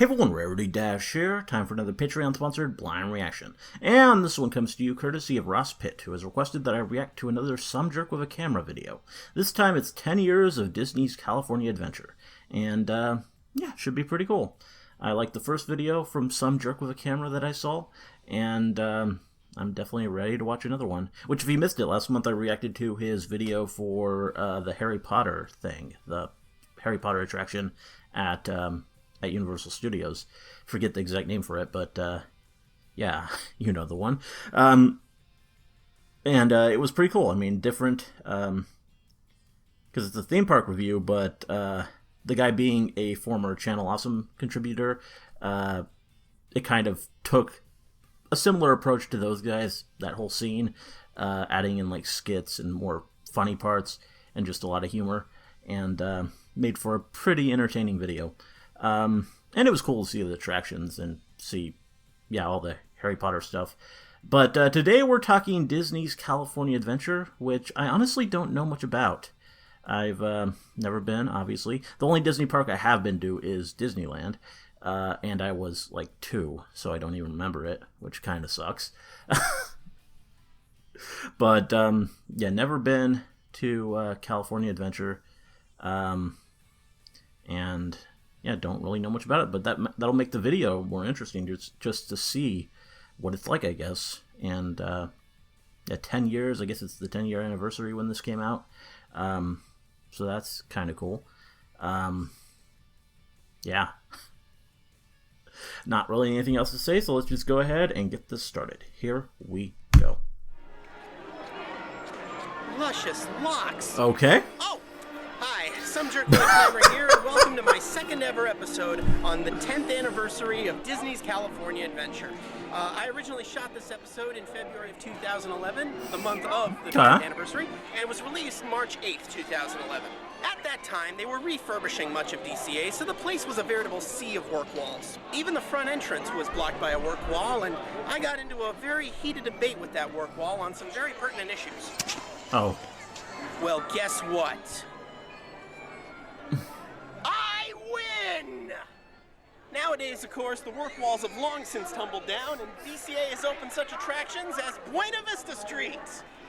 Hey everyone, Rarity Dash here. Time for another Patreon-sponsored blind reaction. And this one comes to you courtesy of Ross Pitt, who has requested that I react to another Some Jerk with a Camera video. This time it's 10 years of Disney's California Adventure. And, yeah, should be pretty cool. I liked the first video from Some Jerk with a Camera that I saw, and, I'm definitely ready to watch another one. Which, if you missed it, last month I reacted to his video for, the Harry Potter thing. The Harry Potter attraction at Universal Studios. Forget the exact name for it, but yeah, you know the one. And it was pretty cool. I mean, different, because it's a theme park review, but the guy being a former Channel Awesome contributor, it kind of took a similar approach to those guys, that whole scene, adding in like skits and more funny parts and just a lot of humor, and made for a pretty entertaining video. And it was cool to see the attractions and see, yeah, all the Harry Potter stuff. But today we're talking Disney's California Adventure, which I honestly don't know much about. I've never been, obviously. The only Disney park I have been to is Disneyland, and I was like 2, so I don't even remember it, which kind of sucks. But, yeah, never been to California Adventure, and yeah, don't really know much about it, but that'll make the video more interesting, just to see what it's like, I guess. And yeah, 10 years, I guess it's the 10-year anniversary when this came out, so that's kind of cool. Yeah, not really anything else to say, so let's just go ahead and get this started. Here we go. Luscious locks. Okay. Oh, hi, Some Jerk with a Camera here, and welcome to my second ever episode on the 10th anniversary of Disney's California Adventure. I originally shot this episode in February of 2011, the month of the 10th anniversary, and it was released March 8th, 2011. At that time, they were refurbishing much of DCA, so the place was a veritable sea of work walls. Even the front entrance was blocked by a work wall, and I got into a very heated debate with that work wall on some very pertinent issues. Oh. Well, guess what? I win! Nowadays, of course, the work walls have long since tumbled down, and DCA has opened such attractions as Buena Vista Street,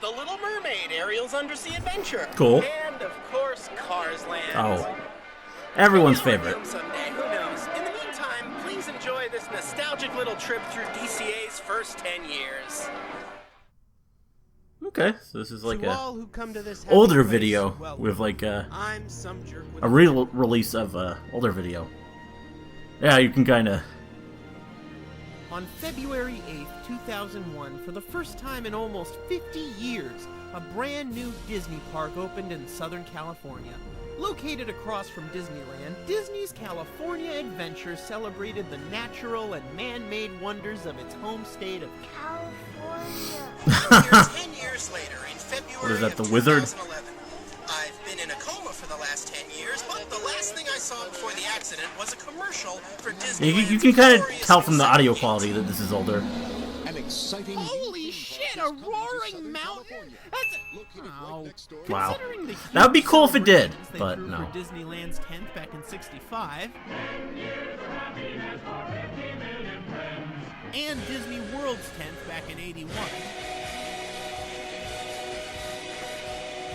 The Little Mermaid, Ariel's Undersea Adventure, cool, and, of course, Cars Land. Oh, everyone's favorite. Someday, who knows? In the meantime, please enjoy this nostalgic little trip through DCA's first 10 years. Okay, so this is like to a all who come to this older place, video welcome. with like I'm Some Jerk with a re-release of older video. Yeah, you can kind of. On February 8th, 2001, for the first time in almost 50 years, a brand new Disney park opened in Southern California. Located across from Disneyland, Disney's California Adventure celebrated the natural and man-made wonders of its home state of California. 10 years later, in February What is that, the wizard? I've been in a coma for the last 10 years, but the last thing I saw before the accident was a commercial for Disney. You can kind of tell from the audio quality that this is older. An exciting Holy shit, a roaring mountain? That's Wow. Considering That would be cool if it did, but threw no. For Disneyland's 10th back in '65, and Disney World's 10th back in '81.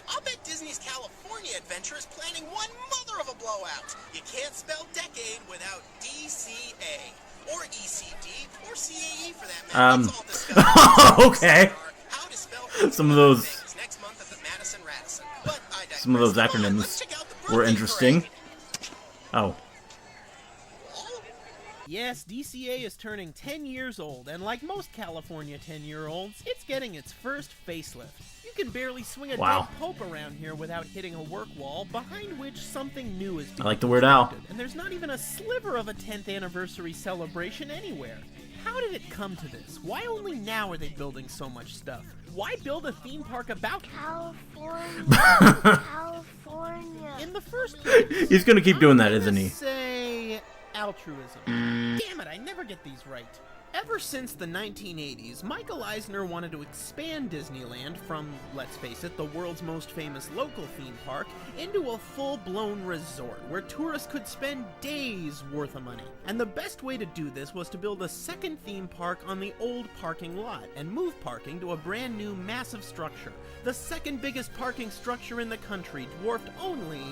I'll bet Disney's California Adventure is planning one mother of a blowout. You can't spell decade without DCA, or ECD, or CAE for that matter. That's all discussed. Okay. How to spell Some of those. Next month at the Madison Radisson. But I digress. Some of those acronyms were interesting. Oh. Yes, DCA is turning 10 years old, and like most California 10-year-olds, it's getting its first facelift. You can barely swing a dead pope around here without hitting a work wall, behind which something new is being I like the Weird Al. and there's not even a sliver of a 10th anniversary celebration anywhere. How did it come to this? Why only now are they building so much stuff? Why build a theme park about California? In the first place, He's gonna keep doing that, isn't he? Say altruism. Damn it, I never get these right. Ever since the 1980s, Michael Eisner wanted to expand Disneyland from, let's face it, the world's most famous local theme park, into a full-blown resort where tourists could spend days worth of money. And the best way to do this was to build a second theme park on the old parking lot and move parking to a brand new massive structure, the second biggest parking structure in the country, dwarfed only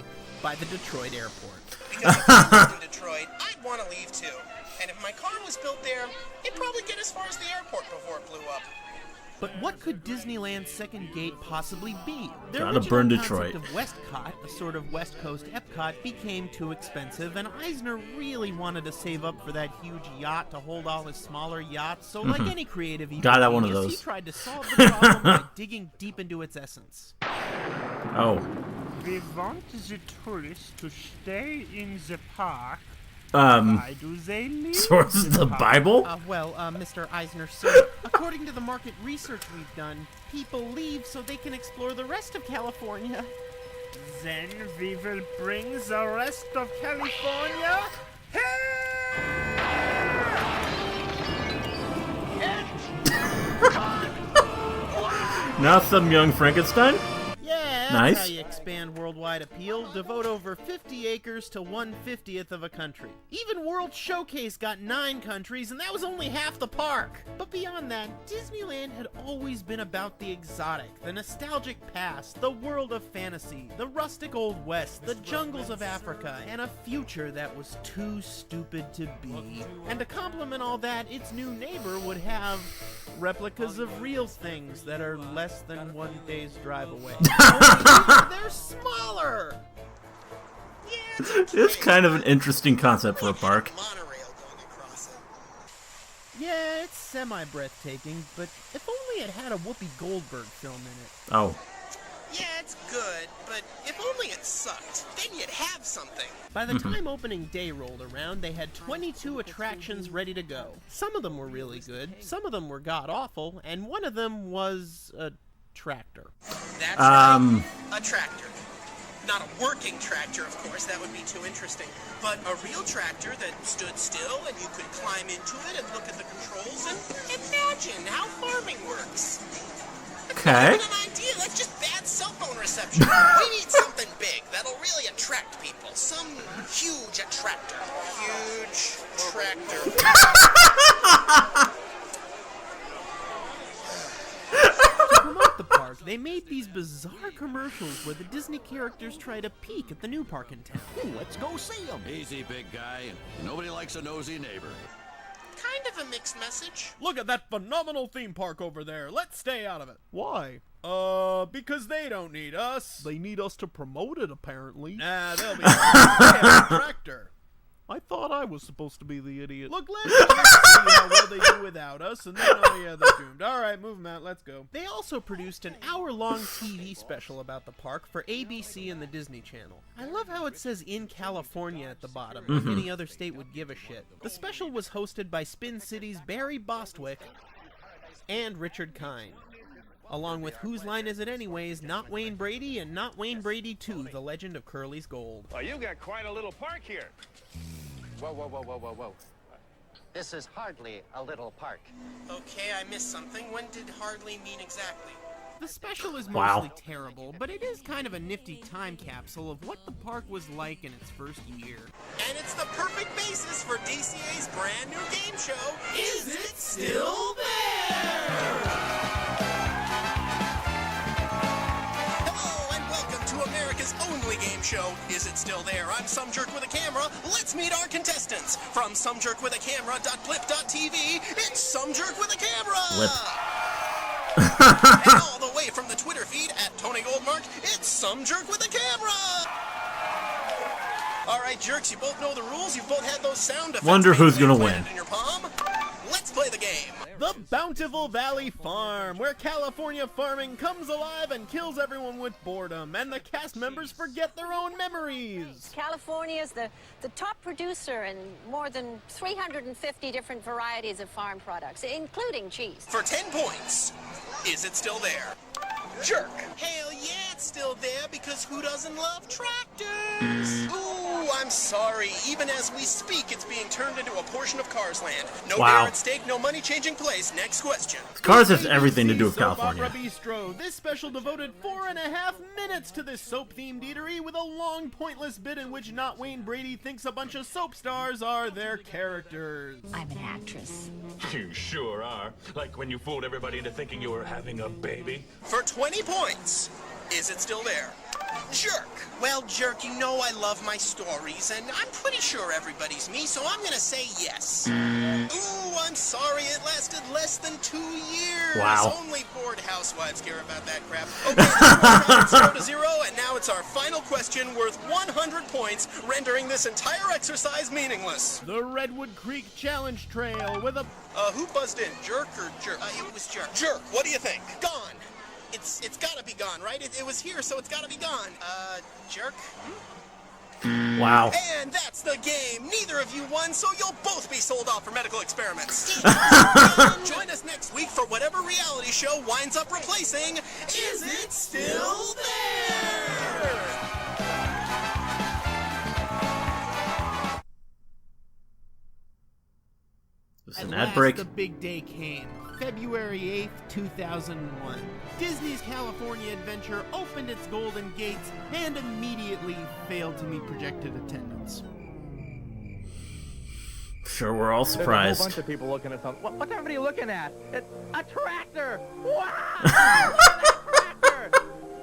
by the Detroit airport. Because if I lived in Detroit, I'd want to leave too. And if my car was built there, it'd probably get as far as the airport before it blew up. But what could Disneyland's second gate possibly be? The Gotta burn Detroit. concept of Westcott, a sort of West Coast Epcot, became too expensive, and Eisner really wanted to save up for that huge yacht to hold all his smaller yachts. So, like any creative evil Got one of genius, those. he tried to solve the problem by digging deep into its essence. Oh. We want the tourists to stay in the park. Um, Why do they leave source of the park? Bible? Mr. Eisner, sir, according to the market research we've done, people leave so they can explore the rest of California. Then we will bring the rest of California Now some young Frankenstein? Yeah, that's Nice. how you expand worldwide appeal. Devote over 50 acres to 1/50th of a country. Even World Showcase got 9 countries, and that was only half the park. But beyond that, Disneyland had always been about the exotic, the nostalgic past, the world of fantasy, the rustic old west, the jungles of Africa, and a future that was too stupid to be. And to complement all that, its new neighbor would have replicas of real things that are less than 1 day's drive away. Only they're smaller! Yeah, It's kind of an interesting concept for a park. Monorail going across it. Yeah, it's semi-breathtaking, but if only it had a Whoopi Goldberg film in it. Oh. Yeah, it's good, but if only it sucked, then you'd have something. By the time opening day rolled around, they had 22 attractions ready to go. Some of them were really good, some of them were god-awful, and one of them was a tractor. That's right, a tractor. Not a working tractor, of course, that would be too interesting. But a real tractor that stood still and you could climb into it and look at the controls and imagine how farming works. Okay. That's not an idea, that's just bad cell phone reception. We need something big that'll really attract people. Some huge attractor. Huge tractor. To promote the park, they made these bizarre commercials where the Disney characters try to peek at the new park in town. Let's go see him. Easy, big guy. Nobody likes a nosy neighbor. Kind of a mixed message. Look at that phenomenal theme park over there. Let's stay out of it. Why? Because they don't need us. They need us to promote it, apparently. Nah, they'll be they have a tractor. I thought I was supposed to be the idiot. Look, let's see how well they do without us, and then, oh yeah, they're doomed. All right, move them out. Let's go. They also produced an hour-long TV special about the park for ABC and the Disney Channel. I love how it says in California at the bottom, like any other state would give a shit. The special was hosted by Spin City's Barry Bostwick and Richard Kind, along with Whose Line Is It Anyways, Not Wayne Brady, and Not Wayne Brady 2, The Legend of Curly's Gold. Well, you got quite a little park here. Whoa, whoa, whoa, whoa, whoa, whoa. This is hardly a little park. Okay, I missed something. When did hardly mean exactly? The special is Wow. mostly terrible, but it is kind of a nifty time capsule of what the park was like in its first year. And it's the perfect basis for DCA's brand new game show, Is It Still There? Hello and welcome to America's only game show, Is It Still There? I'm Some Jerk with a Camera. Let's meet our contestants. From somejerkwithacamera.blip.tv, it's Some Jerk with a Camera! Blip. And all the way from the Twitter feed at Tony Goldmark, it's Some Jerk with a Camera! All right, jerks, you both know the rules. You've both had those sound effects. Wonder who's gonna planted win. in your palm. Let's play the game. The Bountiful Valley Farm, where California farming comes alive and kills everyone with boredom, and the cast members forget their own memories. California is the top producer in more than 350 different varieties of farm products, including cheese. For 10 points, is it still there? Jerk. Hell yeah, it's still there because who doesn't love tractors? Ooh, I'm sorry. Even as we speak, it's being turned into a portion of Cars Land. No Wow. beer at stake, no money changing place. Next question. Cars has everything to do with Soap California. Opera Bistro. This special devoted 4.5 minutes to this soap-themed eatery with a long, pointless bit in which not Wayne Brady thinks a bunch of soap stars are their characters. I'm an actress. You sure are. Like when you fooled everybody into thinking you were having a baby. For 20 points, is it still there? Jerk. Well, Jerk, you know I love my stories, and I'm pretty sure everybody's me, so I'm gonna say yes. Ooh, I'm sorry, it lasted less than 2 years. Wow. Only bored housewives care about that crap. Okay, 0 to 0, and now it's our final question worth 100 points, rendering this entire exercise meaningless. The Redwood Creek Challenge Trail with a... Who buzzed in, Jerk or Jerk? It was Jerk. Jerk, what do you think? Gone. It's gotta be gone, right? It was here, so it's gotta be gone. Jerk? Wow. And that's the game. Neither of you won, so you'll both be sold off for medical experiments. Join us next week for whatever reality show winds up replacing Is It Still There? This is At an ad last, break. the big day came. February 8th, 2001. Disney's California Adventure opened its golden gates and immediately failed to meet projected attendance. Sure, we're all There's a surprised. whole bunch of people looking at something. What's everybody looking at? It's a tractor! Wow! Look at that tractor!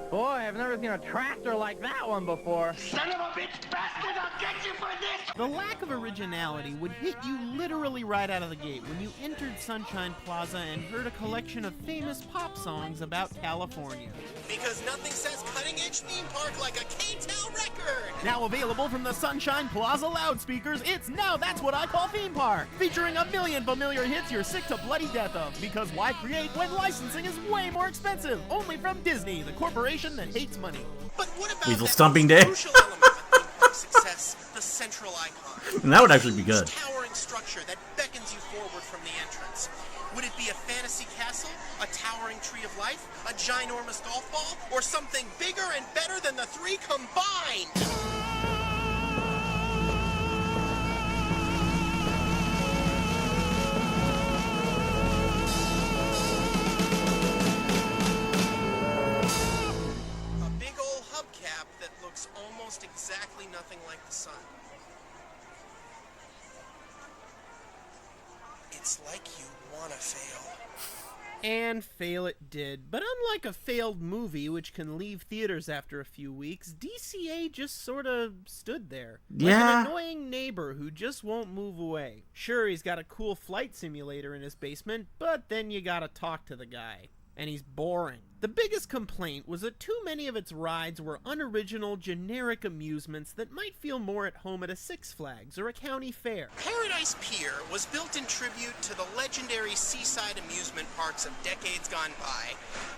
Boy, I've never seen a tractor like that one before. Son of a bitch bastard, I'll get you for this! The lack of originality would hit you literally right out of the gate when you entered Sunshine Plaza and heard a collection of famous pop songs about California. Because nothing says cutting-edge theme park like a K-Tel record. Now available from the Sunshine Plaza loudspeakers, it's Now That's What I Call Theme Park, featuring a million familiar hits you're sick to bloody death of, because why create when licensing is way more expensive? Only from Disney, the corporation that hates money. But what about Weasel that Stomping most Day? crucial element of theme park success, the central icon? And that would actually be good. This towering structure that beckons you forward from the entrance. Would it be a fantasy castle, a towering tree of life, a ginormous golf ball, or something bigger and better than the three combined? A big old hubcap that looks almost exactly nothing like the sun. It's like you wanna fail. And fail it did. But unlike a failed movie, which can leave theaters after a few weeks, DCA just sort of stood there. Like Yeah. an annoying neighbor who just won't move away. Sure, he's got a cool flight simulator in his basement, but then you gotta talk to the guy. And he's boring. The biggest complaint was that too many of its rides were unoriginal, generic amusements that might feel more at home at a Six Flags or a county fair. Paradise Pier was built in tribute to the legendary seaside amusement parks of decades gone by.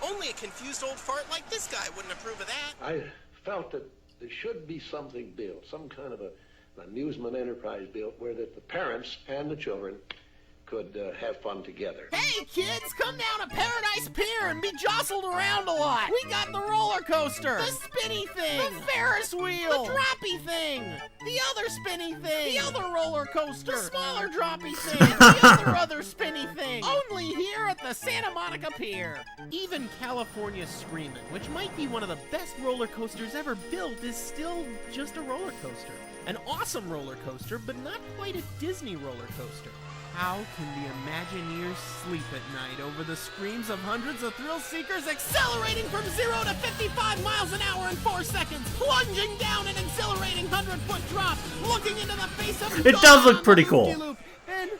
Only a confused old fart like this guy wouldn't approve of that. I felt that there should be something built, some kind of an amusement enterprise built where that the parents and the children could have fun together. Hey kids, come down to Paradise Pier and be jostled around a lot. We got the roller coaster, the spinny thing, the Ferris wheel, the droppy thing, the other spinny thing, the other roller coaster, the smaller droppy thing, the other spinny thing. Only here at the Santa Monica Pier. Even California Screamin', which might be one of the best roller coasters ever built, is still just a roller coaster. An awesome roller coaster, but not quite a Disney roller coaster. How can the Imagineers sleep at night over the screams of hundreds of thrill seekers accelerating from 0 to 55 miles an hour in 4 seconds, plunging down an exhilarating 100-foot drop, looking into the face of It does look pretty cool. And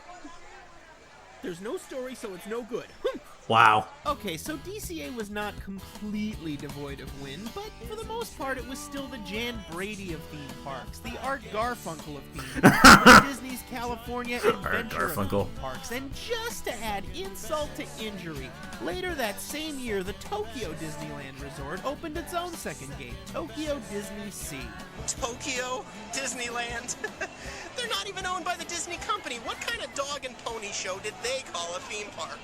there's no story, so it's no good. Wow. Okay, so DCA was not completely devoid of win, but for the most part it was still the Jan Brady of theme parks, the Art Garfunkel of theme parks, Disney's California Adventure of Garfunkel. theme parks, and just to add insult to injury, later that same year the Tokyo Disneyland Resort opened its own second gate, Tokyo Disney Sea. Tokyo Disneyland? They're not even owned by the Disney company. What kind of dog and pony show did they call a theme park?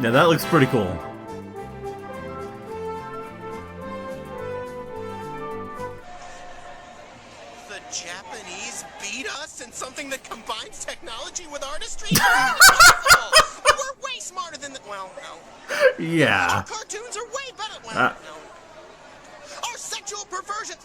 Yeah, that looks pretty cool. technology with artistry? It's impossible. We're way smarter than the... Well, no. Yeah. Our cartoons are way better... Well, no. Our sexual perversion...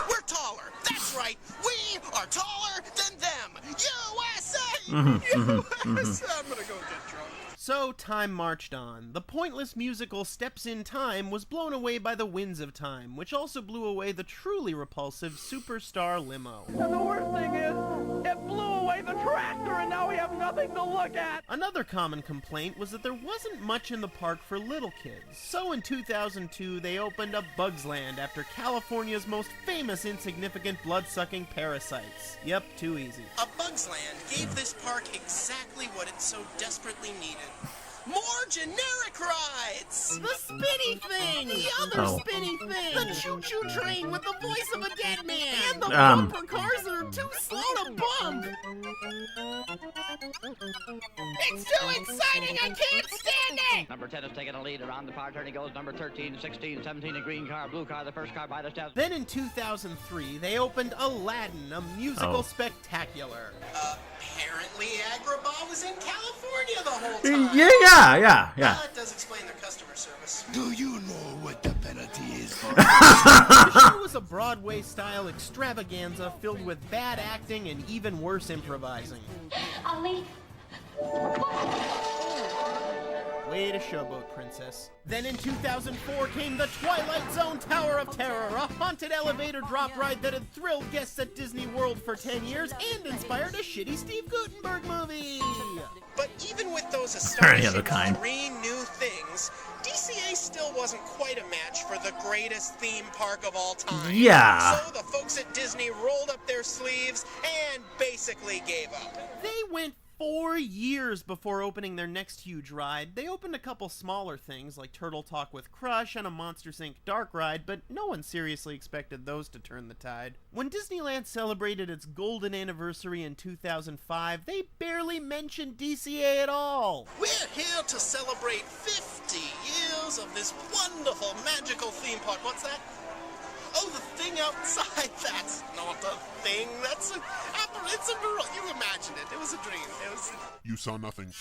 We're taller. That's right. We are taller than them. USA! USA! I'm gonna go get drunk. So time marched on. The pointless musical Steps in Time was blown away by the winds of time, which also blew away the truly repulsive Superstar Limo. And the worst thing is, it blew away the tractor and now we have nothing to look at! Another common complaint was that there wasn't much in the park for little kids. So in 2002, they opened up Bugs Land after California's most famous insignificant blood-sucking parasites. Yep, too easy. A Bugs Land gave this park exactly what it so desperately needed. More generic rides! The spinny thing! The other spinny thing! The choo-choo train with the voice of a dead man! And the bumper cars that are too slow to bump! It's too exciting! I can't stand it! Number 10 is taking a lead around the far turn. He goes number 13, 16, 17, a green car, blue car, the first car by the steps. Then in 2003, they opened Aladdin, a musical spectacular. Apparently Agrabah was in California the whole time. Yeah. That does explain their customer service. Do you know what the penalty is for? The show was a Broadway-style extravaganza filled with bad acting and even worse improvising. Ali. Way to showboat, princess. Then in 2004 came the Twilight Zone Tower of Terror, a haunted elevator drop ride that had thrilled guests at Disney World for 10 years and inspired a shitty Steve Guttenberg movie. But even with those Any other astonishing kind. 3 new things, DCA still wasn't quite a match for the greatest theme park of all time. Yeah. So the folks at Disney rolled up their sleeves and basically gave up. They went 4 years before opening their next huge ride. They opened a couple smaller things like Turtle Talk with Crush and a Monsters Inc. Dark Ride, but no one seriously expected those to turn the tide. When Disneyland celebrated its golden anniversary in 2005, they barely mentioned DCA at all. We're here to celebrate 50 years of this wonderful, magical theme park. What's that? Oh, the thing outside. That's not a thing. It's a mirror. You imagined it. It was a dream. You saw nothing.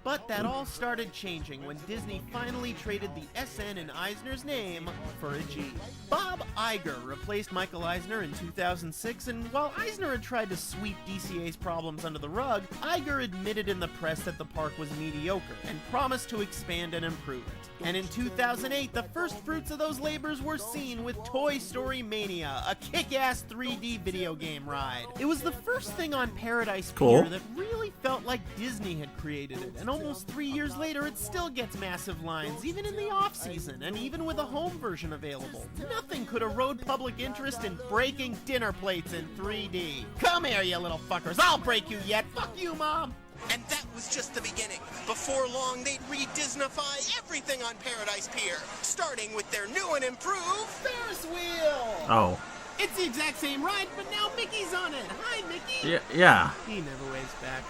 But that all started changing when Disney finally traded the SN in Eisner's name for a G. Bob Iger replaced Michael Eisner in 2006, and while Eisner had tried to sweep DCA's problems under the rug, Iger admitted in the press that the park was mediocre and promised to expand and improve it. And in 2008, the first fruits of those labors were seen with Toy Story Mania, a kick-ass 3D video game ride. It was the first thing on Paradise Pier that really felt like Disney had created it, and almost 3 years later, it still gets massive lines, even in the off-season, and even with a home version available. Nothing could erode public interest in breaking dinner plates in 3D. Come here, you little fuckers. I'll break you yet. Fuck you, Mom. And that was just the beginning. Before long, they'd re-Disneyfy everything on Paradise Pier, starting with their new and improved Ferris wheel! Oh. It's the exact same ride, but now Mickey's on it. Hi, Mickey! Yeah. He never waves back.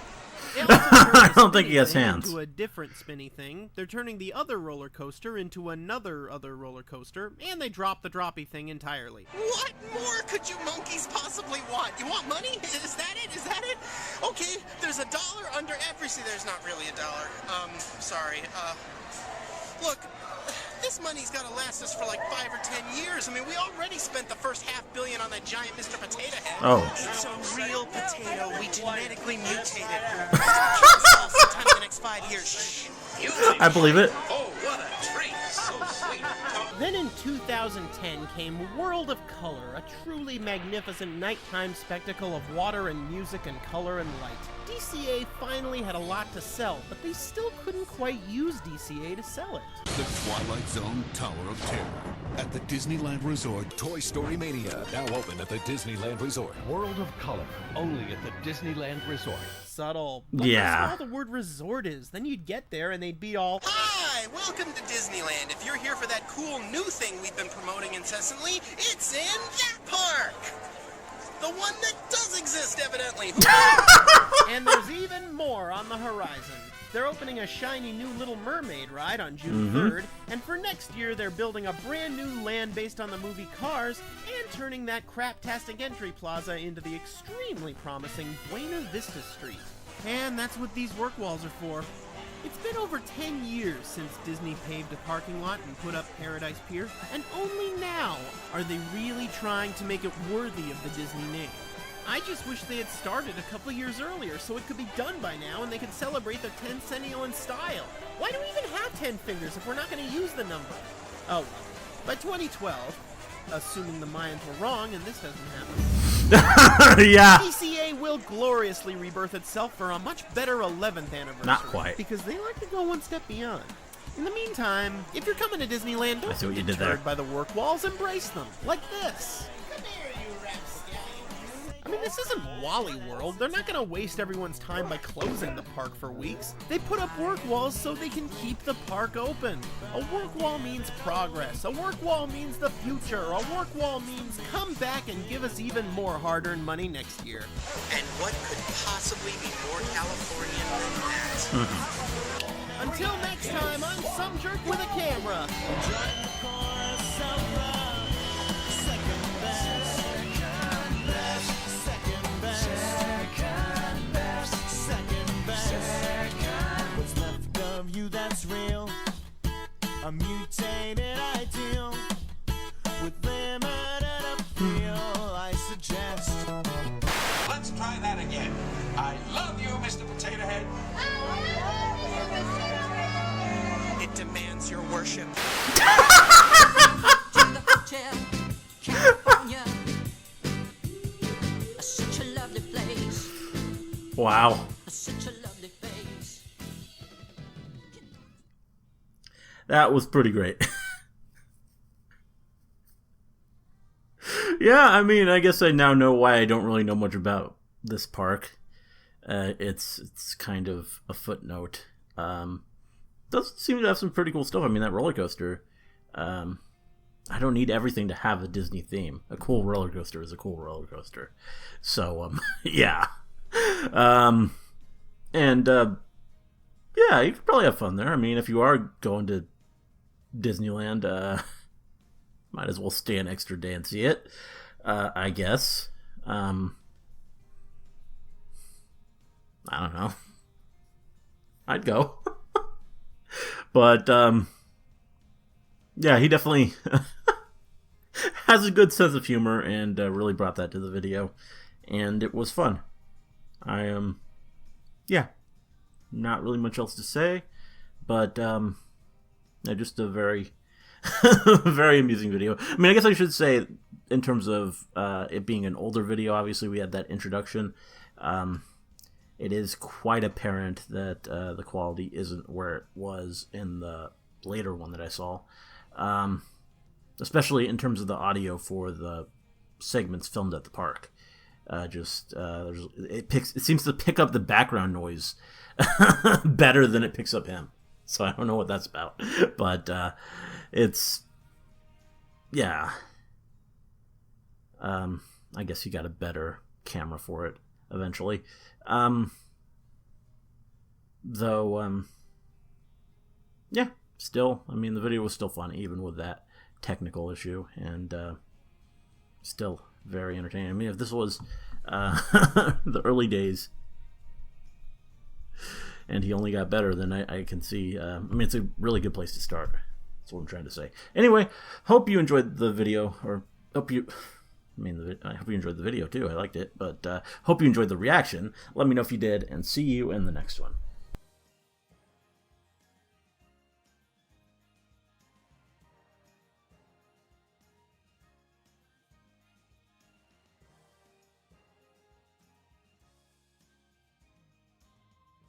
I don't think he has hands. Into a different spinny thing. They're turning the other roller coaster into another roller coaster, and they dropped the droppy thing entirely. What more could you monkeys possibly want? You want money? Is that it? Is that it? Okay, there's $1 under every... See, there's not really $1. Sorry. Look, this money's gotta last us for like 5 or 10 years. I mean, we already spent the first $500 million on that giant Mr. Potato Head. Oh. It's a real potato. We genetically mutated. Sometime in the next 5 years. Shh. I believe it. Oh, what a treat. So sweet. Then in 2010 came World of Color, a truly magnificent nighttime spectacle of water and music and color and light. DCA finally had a lot to sell, but they still couldn't quite use DCA to sell it. The Twilight Zone Tower of Terror at the Disneyland Resort. Toy Story Mania, now open at the Disneyland Resort. World of Color, only at the Disneyland Resort. Subtle. But that's all the word resort is. Then you'd get there and they'd be all, Hi, welcome to Disneyland. If you're here for that cool new thing we've been promoting incessantly, it's in that park. The one that does exist, evidently. And there's even more on the horizon. they're opening a shiny new Little Mermaid ride on June 3rd, and for next year they're building a brand new land based on the movie Cars, and turning that craptastic entry plaza into the extremely promising Buena Vista Street. And that's what these work walls are for. It's been over 10 years since Disney paved a parking lot and put up Paradise Pier, and only now are they really trying to make it worthy of the Disney name. I just wish they had started a couple years earlier so it could be done by now and they could celebrate their 10th-centennial in style. Why do we even have 10 fingers if we're not going to use the number? Oh well. By 2012, assuming the Mayans were wrong and this doesn't happen, yeah. DCA will gloriously rebirth itself for a much better 11th anniversary. Not quite. Because they like to go one step beyond. In the meantime, if you're coming to Disneyland, don't be deterred by the work walls, embrace them. Like this. I mean, this isn't Wally World. They're not going to waste everyone's time by closing the park for weeks. They put up work walls so they can keep the park open. A work wall means progress. A work wall means the future. A work wall means come back and give us even more hard-earned money next year. And what could possibly be more Californian than that? Until next time, I'm some jerk with a camera. That's real, a mutated ideal with limited appeal. I suggest let's try that again. I love you, Mr. Potato Head. It demands your worship. Such a lovely place. Wow. Such a lovely face. That was pretty great. Yeah, I mean, I guess I now know why I don't really know much about this park. It's kind of a footnote. Does seem to have some pretty cool stuff. I mean, that roller coaster. I don't need everything to have a Disney theme. A cool roller coaster is a cool roller coaster. So, yeah. Yeah, you could probably have fun there. I mean, if you are going to Disneyland, might as well stay an extra day and see it, I guess. I don't know. I'd go. But, yeah, he definitely has a good sense of humor and really brought that to the video. And it was fun. Yeah, not really much else to say, but just a very, very amusing video. I mean, I guess I should say, in terms of it being an older video, obviously we had that introduction. It is quite apparent that the quality isn't where it was in the later one that I saw, especially in terms of the audio for the segments filmed at the park. It seems to pick up the background noise better than it picks up him. So I don't know what that's about, but it's, yeah. I guess you got a better camera for it eventually. Yeah, still, I mean, the video was still fun even with that technical issue, and still very entertaining. I mean, if this was the early days and he only got better, then I can see, I mean, it's a really good place to start. That's what I'm trying to say. Anyway, hope you enjoyed the video, or I hope you enjoyed the video too. I liked it, but hope you enjoyed the reaction. Let me know if you did, and see you in the next one.